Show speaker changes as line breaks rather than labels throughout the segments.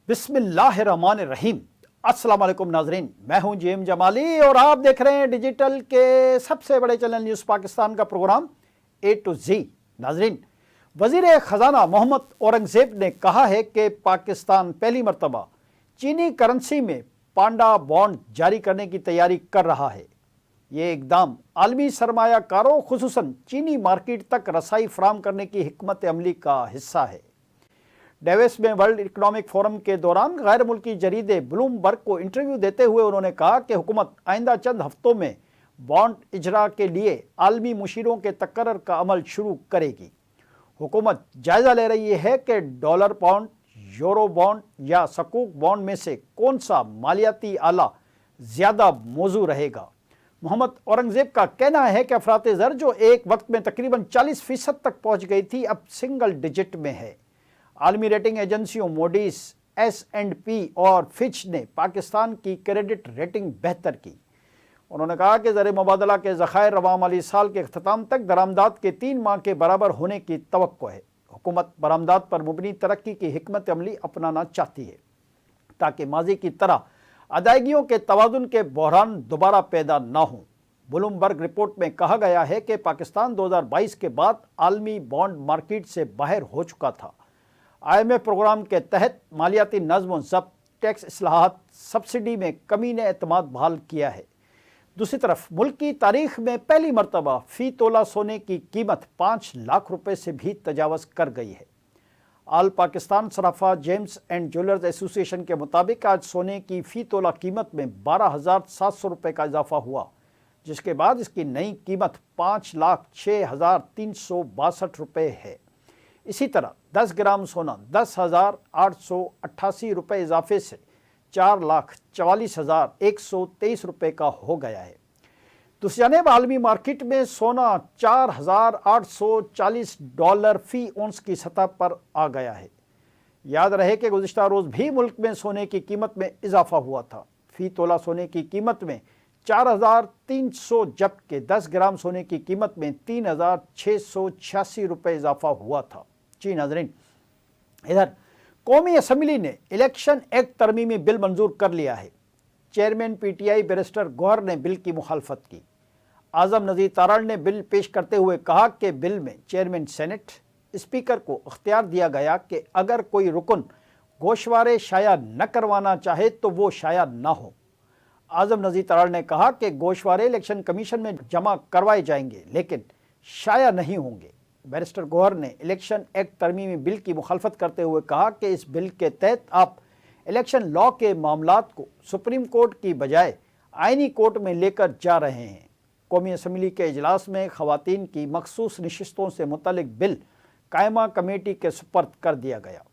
बिस्मिल्लाहिर्रहमानिर्रहीम। अस्सलाम वालेकुम नाजरीन, मैं हूं जेम जमाली और आप देख रहे हैं डिजिटल के सबसे बड़े चैनल न्यूज़ पाकिस्तान का प्रोग्राम ए टू जी। नाजरीन, वज़ीर ख़जाना मोहम्मद औरंगज़ेब ने कहा है कि पाकिस्तान पहली मरतबा चीनी करेंसी में पांडा बॉन्ड जारी करने की तैयारी कर रहा है। ये इकदाम आलमी सरमायाकारों खुसूसन चीनी मार्केट तक रसाई फराहम करने की हिकमत अमली का हिस्सा है। डेविस में वर्ल्ड इकोनॉमिक फोरम के दौरान गैर मुल्की जरीदे ब्लूमबर्ग को इंटरव्यू देते हुए उन्होंने कहा कि हुकूमत आइंदा चंद हफ्तों में बॉन्ड इजरा के लिए आलमी मुशीरों के तकर्रर का अमल शुरू करेगी। हुकूमत जायज़ा ले रही है कि डॉलर बॉन्ड, यूरो बॉन्ड या सकूक बॉन्ड में से कौन सा मालियाती आला ज़्यादा मौजू रहेगा। मोहम्मद औरंगज़ेब का कहना है कि अफरात ज़र जो एक वक्त में तकरीबन 40% तक पहुँच गई थी, अब सिंगल डिजिट में है। आलमी रेटिंग एजेंसियों मोडीज, S&P और फिच ने पाकिस्तान की क्रेडिट रेटिंग बेहतर की। उन्होंने कहा कि ज़र मुबादला के ज़खायर रवां माली साल के अख्ताम तक दरामदात के 3 माह के बराबर होने की तवक्को है। हुकूमत बरामदात पर मुबनी तरक्की की हिकमत अमली अपनाना चाहती है ताकि माजी की तरह अदायगियों के तवाज़ुन के बहरान दोबारा पैदा ना हों। ब्लूमबर्ग रिपोर्ट में कहा गया है कि पाकिस्तान 2022 के बाद आलमी बॉन्ड मार्केट से बाहर हो चुका था। IMF प्रोग्राम के तहत मालियाती नज़्म व ज़ब्त, टैक्स इस्लाहात, सब्सिडी में कमी ने एतमाद बहाल किया है। दूसरी तरफ मुल्क की तारीख में पहली मरतबा फ़ी तोला सोने की कीमत 5 लाख रुपए से भी तजावज़ कर गई है। आल पाकिस्तान सराफा जेम्स एंड ज्वेलर्स एसोसिएशन के मुताबिक आज सोने की फ़ी तोला कीमत में 12,700 रुपये का इजाफा हुआ, जिसके बाद इसकी नई कीमत 5,06,362 रुपये है। इसी तरह 10 ग्राम सोना 10,888 रुपये इजाफे से 4,44,123 रुपये का हो गया है। दूसरी जानिब आलमी मार्केट में सोना $4,840 फ़ी औंस की सतह पर आ गया है। याद रहे कि गुज़िश्ता रोज़ भी मुल्क में सोने की कीमत में इजाफा हुआ था। फ़ी तोला सोने की कीमत में 4,300 जबकि 10 ग्राम सोने की कीमत में 3,686 रुपये इजाफा हुआ था। जी नाज़रीन, इधर कौमी असम्बली ने इलेक्शन एक्ट तरमीमी बिल मंजूर कर लिया है। चेयरमैन PTI बैरिस्टर गौहर ने बिल की मुखालफत की। आज़म नज़ीर तारड़ ने बिल पेश करते हुए कहा कि बिल में चेयरमैन सेनेट स्पीकर को अख्तियार दिया गया कि अगर कोई रुकन गोशवारे शाया न करवाना चाहे तो वो शाया ना हो। आज़म नज़ीर तारड़ ने कहा कि गोशवारे इलेक्शन कमीशन में जमा करवाए जाएंगे लेकिन शाया नहीं होंगे। बैरिस्टर गौहर ने इलेक्शन एक्ट तरमीमी बिल की मुखालफत करते हुए कहा कि इस बिल के तहत आप इलेक्शन लॉ के मामलात को सुप्रीम कोर्ट की बजाय आइनी कोर्ट में लेकर जा रहे हैं। कौमी असम्बली के इजलास में ख़वातीन की मखसूस नशिस्तों से मुतल्लिक बिल कायमा कमेटी के सुपर्द कर दिया गया।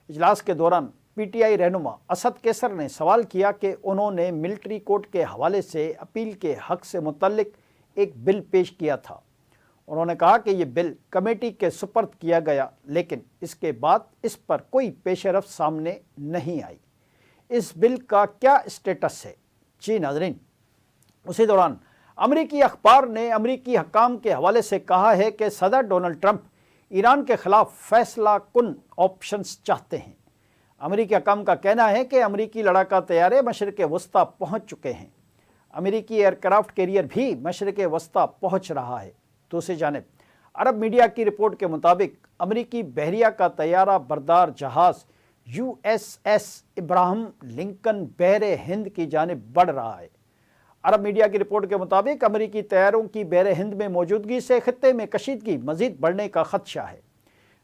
इजलास के दौरान PTI रहनुमा असद कैसर ने सवाल किया कि उन्होंने मिलिट्री कोर्ट के हवाले से अपील के हक़ से मुतल्लिक एक बिल पेश किया था। उन्होंने कहा कि ये बिल कमेटी के सुपर्द किया गया लेकिन इसके बाद इस पर कोई पेशरफ सामने नहीं आई। इस बिल का क्या स्टेटस है? जी नाज़रीन, उसी दौरान अमरीकी अखबार ने अमरीकी हकाम के हवाले से कहा है कि सदर डोनाल्ड ट्रंप ईरान के ख़िलाफ़ फैसला कुन ऑप्शंस चाहते हैं। अमरीकी हकाम का कहना है कि अमरीकी लड़ाका तैयारे मशरिक़ वस्ता पहुँच चुके हैं। अमरीकी एयरक्राफ्ट कैरियर भी मशरिक़ वस्ता पहुँच रहा है। दूसरी जानिब अरब मीडिया की रिपोर्ट के मुताबिक अमरीकी बहरिया का तैयारा बरदार जहाज़ USS इब्राहिम लिंकन बहरे हिंद की जानिब बढ़ रहा है। अरब मीडिया की रिपोर्ट के मुताबिक अमरीकी तैयारों की बहरे हिंद में मौजूदगी से खित्ते में कशीदगी मज़ीद बढ़ने का खदशा है।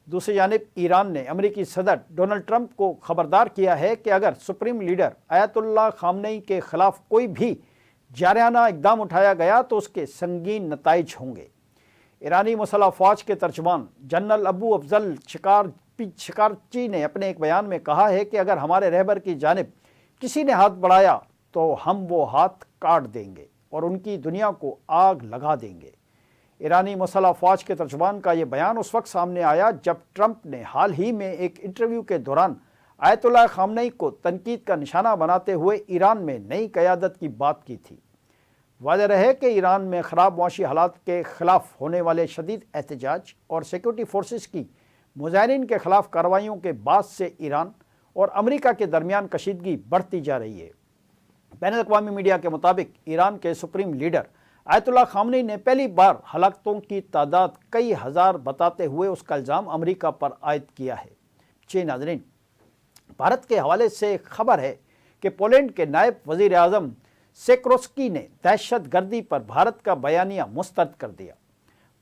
दूसरी जानिब ईरान ने अमरीकी सदर डोनाल्ड ट्रंप को खबरदार किया है कि अगर सुप्रीम लीडर आयतुल्लाह खामनेई के ख़िलाफ़ कोई भी जारहाना इक़दाम उठाया गया तो उसके संगीन नताइज होंगे। ईरानी मुसल्ह फ़ौज के तर्जुमान जनरल अबू अफजल शिकारची ने अपने एक बयान में कहा है कि अगर हमारे रहबर की जानिब किसी ने हाथ बढ़ाया तो हम वो हाथ काट देंगे और उनकी दुनिया को आग लगा देंगे। ईरानी मुसल्ह फ़ौज के तर्जुमान का ये बयान उस वक्त सामने आया जब ट्रंप ने हाल ही में एक इंटरव्यू के दौरान आयतुल्लाह खामनेई को तनकीद का निशाना बनाते हुए ईरान में नई क़यादत की बात की थी। वाज़ेह रहे कि ईरान में ख़राब मुआशी हालात के ख़िलाफ़ होने वाले शदीद एहतजाज और सिक्योरिटी फोर्सेस की मुजाहिरीन के ख़िलाफ़ कार्रवाइयों के बाद से ईरान اور امریکہ کے درمیان کشیدگی بڑھتی جا رہی ہے۔ بین الاقوامی میڈیا کے مطابق ایران کے سپریم لیڈر آیت اللہ خامنئی نے پہلی بار ہلاکتوں کی تعداد کئی ہزار بتاتے ہوئے اس کا الزام امریکہ پر عائد کیا ہے۔ جی ناظرین، بھارت کے حوالے سے خبر ہے کہ پولینڈ کے نائب وزیر اعظم سیکورسکی نے دہشت گردی پر بھارت کا بیانیہ مسترد کر دیا۔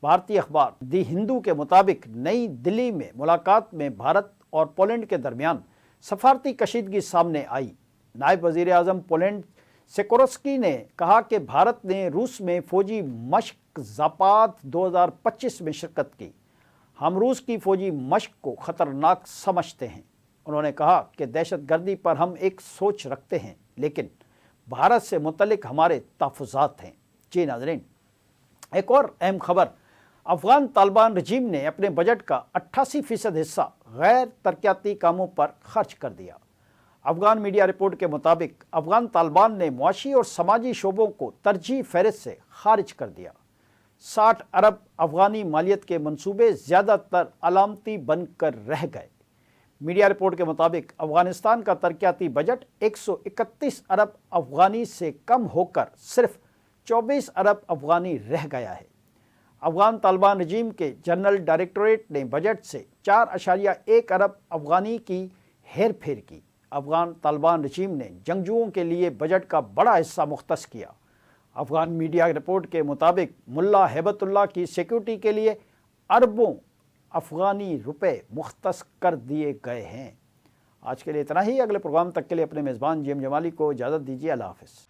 بھارتی اخبار دی ہندو کے مطابق نئی دلی میں ملاقات میں بھارت اور پولینڈ کے درمیان سفارتی کشیدگی سامنے آئی۔ نائب وزیر اعظم پولینڈ سیکورسکی نے کہا کہ بھارت نے روس میں فوجی مشق زاپاد 2025 میں شرکت کی۔ ہم روس کی فوجی مشق کو خطرناک سمجھتے ہیں۔ انہوں نے کہا کہ دہشت گردی پر ہم ایک سوچ رکھتے ہیں، لیکن بھارت سے متعلق ہمارے تحفظات ہیں۔ جی ناظرین، ایک اور اہم خبر، افغان طالبان رجیم نے اپنے بجٹ کا 88% حصہ غیر ترقیاتی کاموں پر خرچ کر دیا۔ افغان میڈیا رپورٹ کے مطابق افغان طالبان نے معاشی اور سماجی شعبوں کو ترجیح فہرست سے خارج کر دیا۔ 60 ارب افغانی مالیت کے منصوبے زیادہ تر علامتی بن کر رہ گئے۔ میڈیا رپورٹ کے مطابق افغانستان کا ترقیاتی بجٹ 131 ارب افغانی سے کم ہو کر صرف 24 ارب افغانی رہ گیا ہے۔ افغان طالبان رجیم کے جنرل ڈائریکٹوریٹ نے بجٹ سے 4.1 ارب افغانی کی ہیر پھیر کی۔ افغان طالبان رجیم نے جنگجوؤں کے لیے بجٹ کا بڑا حصہ مختص کیا۔ افغان میڈیا رپورٹ کے مطابق ملا ہیبت اللہ کی سیکیورٹی کے لیے اربوں افغانی روپے مختص کر دیے گئے ہیں۔ آج کے لیے اتنا ہی۔ اگلے پروگرام تک کے لیے اپنے میزبان جیم جمالی کو اجازت دیجیے۔ اللہ حافظ۔